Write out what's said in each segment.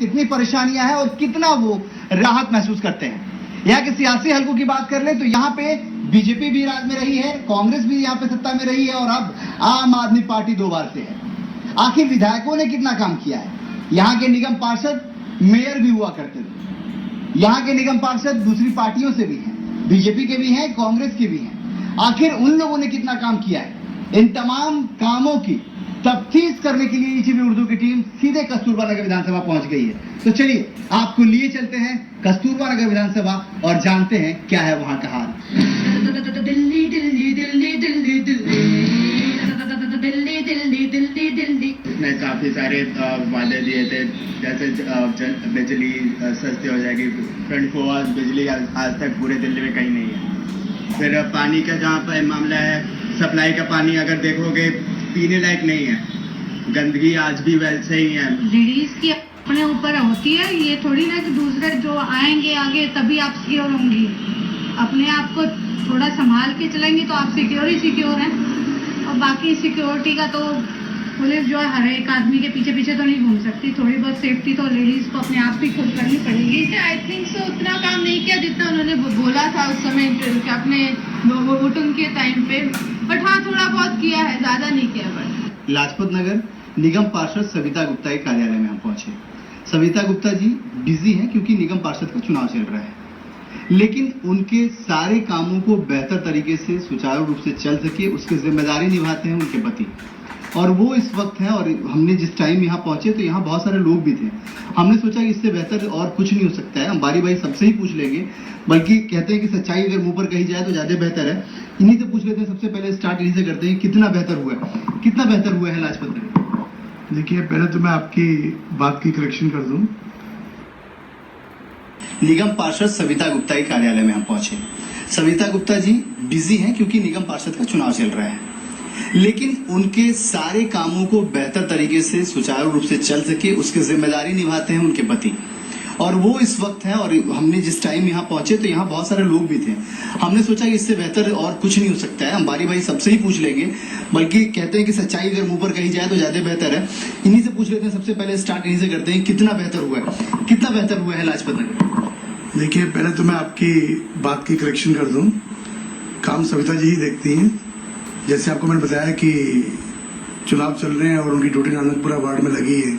कितनी परेशानियां हैं और कितना वो राहत महसूस करते हैं। यहाँ के सियासी हलकों की बात कर ले तो यहाँ पे बीजेपी भी राज में रही है, कांग्रेस भी यहाँ पे सत्ता में रही है और अब आम आदमी पार्टी 2 बार से है। आखिर विधायकों ने कितना काम किया है? यहाँ के निगम पार्षद मेयर भी हुआ करते थे। यहाँ के निगम पार्षद दूसरी पार्टियों से भी हैं, बीजेपी के भी हैं, कांग्रेस के भी हैं। आखिर उन लोगों ने कितना काम किया है? इन तमाम कामों की तफ्तीश करने के लिए ईटीवी उर्दू की टीम सीधे कस्तूरबा नगर विधानसभा पहुंच गई है। तो चलिए आपको लिए चलते हैं कस्तूरबा नगर विधानसभा और जानते हैं क्या है वहां का हाल। दिल्ली दिल्ली दिल्ली दिल्ली दिल्ली दिल्ली दिल्ली दिल्ली दिल्ली ने काफी सारे वादे दिए थे, जैसे बिजली सस्ती हो जाएगी, 24 आवर्स बिजली आज तक पूरे दिल्ली में कहीं नहीं है। फिर पानी का जहाँ पर मामला है, सप्लाई का पानी अगर देखोगे पीने लायक नहीं है, गंदगी आज भी वैसे ही है। लेडीज की अपने ऊपर होती है, ये थोड़ी ना कि दूसरे जो आएंगे आगे तभी आप सिक्योर होंगी। अपने आप को थोड़ा संभाल के चलेंगी तो आप सिक्योर ही सिक्योर हैं। और बाकी सिक्योरिटी का तो पुलिस जो है हर एक आदमी के पीछे पीछे तो नहीं घूम सकती, थोड़ी बहुत सेफ्टी तो लेडीज को अपने आप ही खुद करनी पड़ेगी। आई थिंक सो उतना काम नहीं किया जितना उन्होंने बोला था उस समय अपने वोटिंग के टाइम पे, बट हाँ थोड़ा बहुत किया है, ज्यादा नहीं किया। बट लाजपत नगर निगम पार्षद सविता गुप्ता के कार्यालय में हम पहुंचे। सविता गुप्ता जी बिजी हैं क्योंकि निगम पार्षद का चुनाव चल रहा है, लेकिन उनके सारे कामों को बेहतर तरीके से सुचारू रूप से चल सके उसकी जिम्मेदारी निभाते हैं उनके पति, और वो इस वक्त हैं। और हमने जिस टाइम यहाँ पहुंचे तो यहाँ बहुत सारे लोग भी थे। हमने सोचा कि इससे बेहतर और कुछ नहीं हो सकता है, हम बारी बारी सबसे ही पूछ लेंगे, बल्कि कहते हैं कि सच्चाई अगर मुंह पर कही जाए तो ज्यादा बेहतर है। इन्हीं से पूछ लेते हैं, सबसे पहले स्टार्ट इन्हीं से करते हैं। कितना बेहतर हुआ है, कितना बेहतर हुआ है लाजपत नगर? देखिए, पहले तो मैं आपकी बात की करेक्शन कर दूं। निगम पार्षद सविता गुप्ता के कार्यालय में हम पहुंचे। सविता गुप्ता जी बिजी हैं क्योंकि निगम पार्षद का चुनाव चल रहा है, लेकिन उनके सारे कामों को बेहतर तरीके से सुचारू रूप से चल सके उसकी जिम्मेदारी निभाते हैं उनके पति, और वो इस वक्त है। और हमने जिस टाइम यहाँ पहुंचे तो यहाँ बहुत सारे लोग भी थे। हमने सोचा कि इससे बेहतर और कुछ नहीं हो सकता है, हम बारी बारी सबसे ही पूछ लेंगे, बल्कि कहते हैं कि सच्चाई अगर मुंह पर कही जाए तो ज्यादा बेहतर है। इन्हीं से पूछ लेते हैं, सबसे पहले स्टार्ट इन्हीं से करते हैं। कितना बेहतर हुआ है, कितना बेहतर हुआ है लाजपत नगर? देखिए, पहले तो मैं आपकी बात की करेक्शन कर दूं। काम सविता जी ही देखती हैं। जैसे आपको मैंने बताया कि चुनाव चल रहे हैं और उनकी ड्यूटी नानकपुरा वार्ड में लगी है,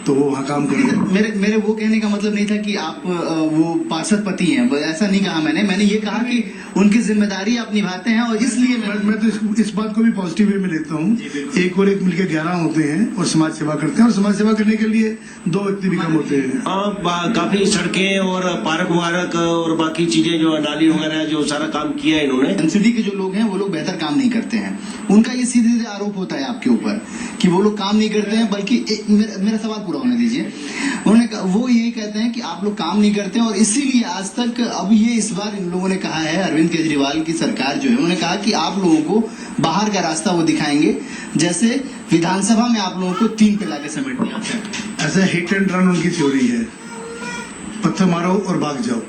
तो वो वहाँ काम कर रहे हैं। मेरे वो कहने का मतलब नहीं था कि आप वो पार्षद पति हैं, ऐसा नहीं कहा मैंने ये कहा कि उनकी जिम्मेदारी आप निभाते हैं, और इसलिए मैं तो इस बात को भी पॉजिटिव वे में लेता हूँ। एक और एक मिलकर 11 होते हैं और समाज सेवा करते हैं, और समाज सेवा करने के लिए 2 व्यक्ति भी कम होते हैं। काफी सड़कें और पार्क वार्क और बाकी चीजें जो नाली वगैरह जो सारा काम किया है इन्होंने। एनसीडी के जो लोग हैं वो लोग बेहतर काम नहीं करते हैं, उनका ये सीधे सीधे आरोप होता है आपके ऊपर कि वो लोग काम नहीं करते हैं। बल्कि मेरा सवाल पूरा होने दीजिए। वो यही कहते हैं कि आप लोग काम नहीं करते हैं, और इसीलिए आज तक अब ये इस बार इन लोगों ने कहा है, अरविंद केजरीवाल की सरकार जो है उन्होंने कहा कि आप लोगों को बाहर का रास्ता वो दिखाएंगे, जैसे विधानसभा में आप लोगों को 3 पे लाके समेट दिया। ऐसा हिट एंड रन उनकी थ्योरी है, पत्थर मारो और भाग जाओ,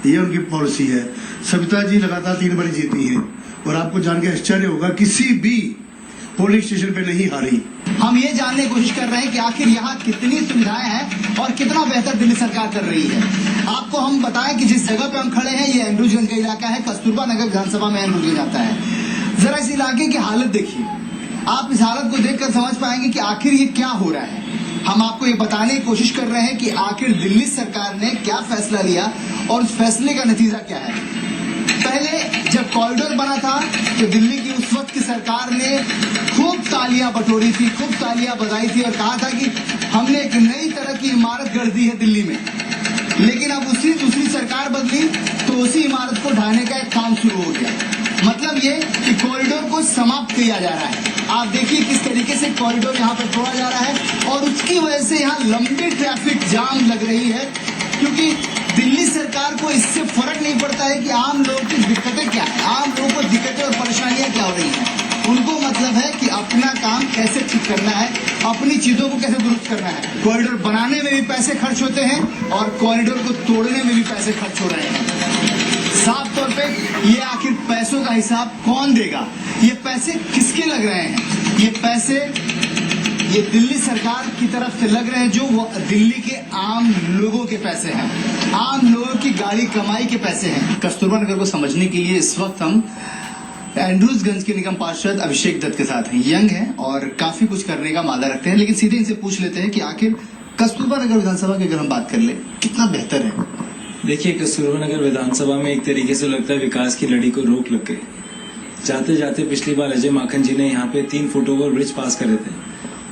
ये उनकी पॉलिसी है। सविता जी लगातार 3 बार जीती हैं, और आपको जान के आश्चर्य होगा किसी भी पोलिंग स्टेशन पे नहीं हारी। हम ये जानने की कोशिश कर रहे हैं कि आखिर यहाँ कितनी सुविधाएं हैं और कितना बेहतर दिल्ली सरकार कर रही है। आपको हम बताएं कि जिस जगह पे हम खड़े हैं ये एंड्रूजगंज का इलाका है, कस्तूरबा नगर विधानसभा में एंड्रूजगंज आता है। जरा इस इलाके की हालत देखिए, आप इस हालत को देखकर समझ पाएंगे कि आखिर ये क्या हो रहा है। हम आपको ये बताने की कोशिश कर रहे हैं कि आखिर दिल्ली सरकार ने क्या फैसला लिया और उस फैसले का नतीजा क्या है। पहले जब कॉरिडोर बना था तो दिल्ली की उस वक्त की सरकार ने खूब तालियां बटोरी थी, खूब तालियां बजाई थी, और कहा था कि हमने एक नई तरह की इमारत गढ़ दी है दिल्ली में। लेकिन अब उसी दूसरी सरकार बदली तो उसी इमारत को ढाने का एक काम शुरू हो गया। मतलब ये कि कॉरिडोर को समाप्त किया जा रहा है। आप देखिए किस तरीके से कॉरिडोर यहाँ पे तोड़ा जा रहा है, और उसकी वजह से यहाँ लंबी ट्रैफिक जाम लग रही है, क्योंकि दिल्ली सरकार को इससे फर्क नहीं पड़ता है कि आम लोगों की दिक्कतें क्या है, आम लोगों को दिक्कतें और परेशानियां क्या हो रही हैं। उनको मतलब है कि अपना काम कैसे ठीक करना है, अपनी चीजों को कैसे दुरुस्त करना है। कॉरिडोर बनाने में भी पैसे खर्च होते हैं और कॉरिडोर को तोड़ने में भी पैसे खर्च हो रहे हैं। साफ तौर पे ये आखिर पैसों का हिसाब कौन देगा? ये पैसे किसके लग रहे हैं? ये पैसे ये दिल्ली सरकार की तरफ से लग रहे हैं, जो वो दिल्ली के आम लोगों के पैसे हैं, आम लोगों की गाड़ी कमाई के पैसे हैं। कस्तूरबा नगर को समझने के लिए इस वक्त हम एंड्रूजगंज के निगम पार्षद अभिषेक दत्त के साथ हैं। यंग हैं और काफी कुछ करने का मादा रखते हैं, लेकिन सीधे इनसे पूछ लेते हैं कि आखिर कस्तूरबा नगर विधानसभा की अगर हम बात कर ले, कितना बेहतर है। देखिए, कस्तूरबा नगर विधानसभा में एक तरीके से लगता है विकास की लड़ी को रोक लग गई। जाते जाते पिछली बार अजय माखन जी ने यहाँ पे 3 फुट ओवर ब्रिज पास करे थे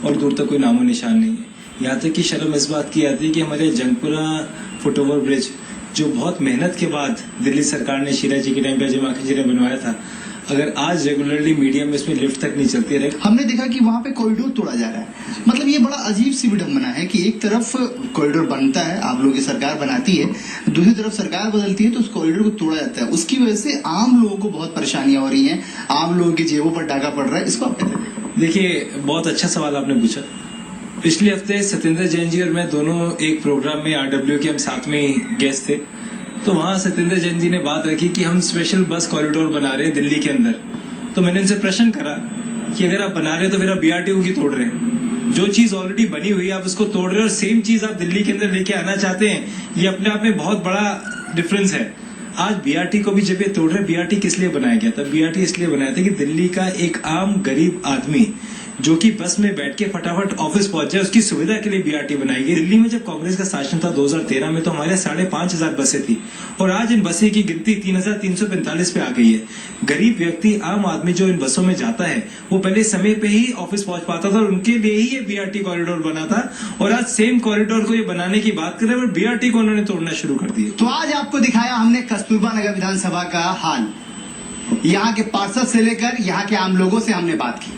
और दूर तक कोई नामो निशान नहीं है। यहाँ तक कि शर्म इस बात की आती है कि हमारे जंगपुरा फुट ओवर ब्रिज, जो बहुत मेहनत के बाद दिल्ली सरकार ने शीला जी के टाइम पे अजय माखन जी ने बनवाया था, अगर आज रेगुलरली मीडियम में इसमें लिफ्ट तक नहीं चलती है। हमने देखा कि वहां पे कॉरिडोर तोड़ा जा रहा है। मतलब ये बड़ा अजीब सी विडंबना है कि एक तरफ कॉरिडोर बनता है, आप लोगों की सरकार बनाती है, दूसरी तरफ सरकार बदलती है तो उस कॉरिडोर को तोड़ा जाता है। उसकी वजह से आम लोगों को बहुत परेशानियां हो रही हैं, आम लोगों की जेबों पर डाका पड़ रहा है। इसको आप कैसे देखते? देखिए, बहुत अच्छा सवाल आपने पूछा। पिछले हफ्ते सत्येंद्र जैन जी और मैं दोनों एक प्रोग्राम में RW के हम साथ में गेस्ट थे, तो वहां सत्येंद्र जैन जी ने बात रखी कि हम स्पेशल बस कॉरिडोर बना रहे हैं दिल्ली के अंदर। तो मैंने उनसे प्रश्न करा कि अगर आप बना रहे हो तो फिर आप BRTO की तोड़ रहे हैं। जो चीज ऑलरेडी बनी हुई है आप उसको तोड़ रहे हो और सेम चीज आप दिल्ली के अंदर लेके आना चाहते हैं, ये अपने आप में बहुत बड़ा डिफरेंस है। आज BRT को भी जब ये तोड़ रहे, BRT किस लिए बनाया गया था? BRT इसलिए बनाया था कि दिल्ली का एक आम गरीब आदमी जो कि बस में बैठ के फटाफट ऑफिस पहुंच जाए, उसकी सुविधा के लिए BRT बनाई गई। दिल्ली में जब कांग्रेस का शासन था 2013 में, तो हमारे 5,500 बसें थी और आज इन बसें की गिनती 3,345 पे आ गई है। गरीब व्यक्ति, आम आदमी जो इन बसों में जाता है, वो पहले समय पे ही ऑफिस पहुंच पाता था और उनके लिए ही ये BRT कॉरिडोर बना था। और आज सेम कॉरिडोर को ये बनाने की बात कर रहे हैं और BRT को उन्होंने तोड़ना शुरू कर दिया। तो आज आपको दिखाया हमने कस्तूरबा नगर विधानसभा का हाल। यहाँ के पार्षद से लेकर यहाँ के आम लोगों से हमने बात की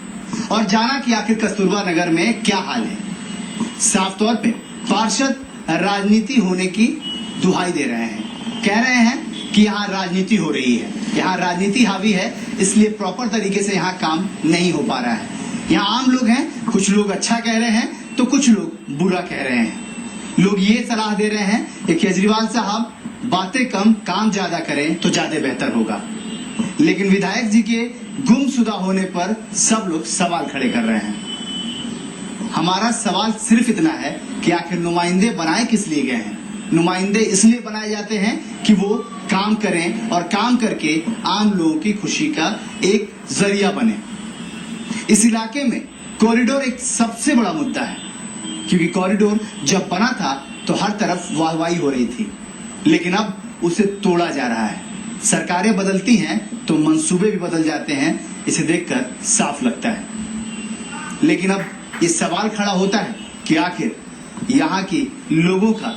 और जाना कि आखिर कस्तूरबा नगर में क्या हाल है। साफ तौर पे पार्षद राजनीति होने की दुहाई दे रहे हैं, कह रहे हैं कि यहाँ राजनीति हो रही है, यहाँ राजनीति हावी है, इसलिए प्रॉपर तरीके से यहाँ काम नहीं हो पा रहा है। यहाँ आम लोग हैं, कुछ लोग अच्छा कह रहे हैं तो कुछ लोग बुरा कह रहे हैं। लोग ये सलाह दे रहे हैं कि केजरीवाल साहब बातें कम काम ज्यादा करें तो ज्यादा बेहतर होगा, लेकिन विधायक जी के गुमशुदा होने पर सब लोग सवाल खड़े कर रहे हैं। हमारा सवाल सिर्फ इतना है कि आखिर नुमाइंदे बनाए किस लिए गए हैं? नुमाइंदे इसलिए बनाए जाते हैं कि वो काम करें और काम करके आम लोगों की खुशी का एक जरिया बने। इस इलाके में कॉरिडोर एक सबसे बड़ा मुद्दा है, क्योंकि कॉरिडोर जब बना था तो हर तरफ वाहवाही हो रही थी, लेकिन अब उसे तोड़ा जा रहा है। सरकारें बदलती हैं तो मंसूबे भी बदल जाते हैं, इसे देखकर साफ लगता है। लेकिन अब ये सवाल खड़ा होता है कि आखिर यहाँ के लोगों का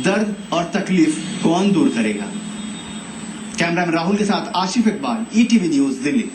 दर्द और तकलीफ कौन दूर करेगा। कैमरामैन राहुल के साथ आशिफ इकबाल, ETV न्यूज, दिल्ली।